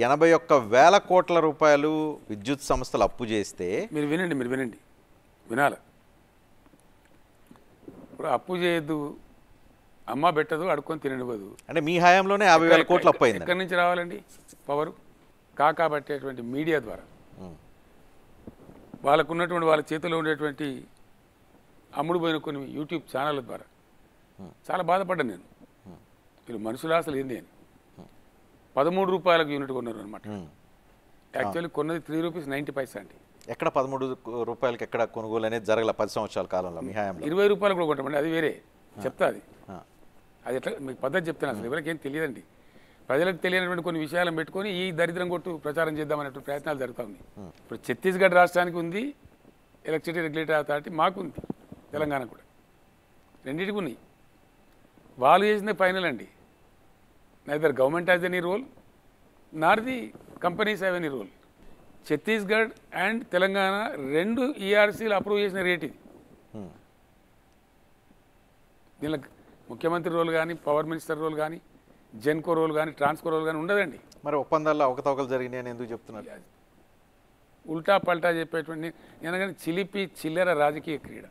81,000 కోట్ల రూపాయలు విద్యుత్ సంస్థలు అప్పు చేస్తే మీరు వినండి వినాలి. ఇప్పుడు అప్పు చేయొద్దు, అమ్మ పెట్టదు, అడుక్కొని తిననివ్వదు. అంటే మీ హయాంలోనే 50,000 కోట్లు అప్పు అయింది. ఎక్కడి నుంచి రావాలండి పవరు? కాకాబట్టేటువంటి మీడియా ద్వారా, వాళ్ళకు ఉన్నటువంటి వాళ్ళ చేతిలో ఉండేటువంటి అమ్ముడు పోయిన కొన్ని యూట్యూబ్ ఛానళ్ళ ద్వారా చాలా బాధపడ్డాను నేను. వీళ్ళు మనుషులు అసలు ఏంది అని 13 రూపాయలకు యూనిట్ కొన్నారు అనమాట. యాక్చువల్లీ కొన్నది ₹3.90 అండి. ఎక్కడ 13 రూపాయలకి ఎక్కడ కొనుగోలు అనేది జరగల 10 సంవత్సరాల కాలంలో మీ హయాంలో. 20 రూపాయలు కూడా కొట్టమండి, అది వేరే చెప్తా. అది ఎట్లా మీకు పద్ధతి చెప్తాను. అసలు ఎవరికి ఏం తెలియదండి. ప్రజలకు తెలియనటువంటి కొన్ని విషయాలను పెట్టుకొని ఈ దరిద్రం కొట్టు ప్రచారం చేద్దామనేటువంటి ప్రయత్నాలు జరుగుతూ ఉన్నాయి. ఇప్పుడు ఛత్తీస్గఢ్ రాష్ట్రానికి ఉంది ఎలక్ట్రిసిటీ రెగ్యులేటరీ అథారిటీ, మాకు ఉంది తెలంగాణ కూడా, రెండింటికి ఉన్నాయి. వాళ్ళు చేసిందే ఫైనల్ అండి. Neither government has any role nor the companies have any role. Chhattisgarh and Telangana రెండు ఈఆర్సీలు అప్రూవ్ చేసిన రేట్ ఇది. దీనిలో ముఖ్యమంత్రి రోల్ కానీ, పవర్ మినిస్టర్ రోల్ కానీ, జెన్కో రోల్ కానీ, ట్రాన్స్కో రోల్ కానీ ఉండదండి. మరి ఒప్పందాల్లో అవకతవకలు జరిగినాయి అని ఎందుకు చెప్తున్నారు? ఉల్టా పల్టా చెప్పేటువంటి నేను కానీ చిలిపి చిల్లర రాజకీయ క్రీడ.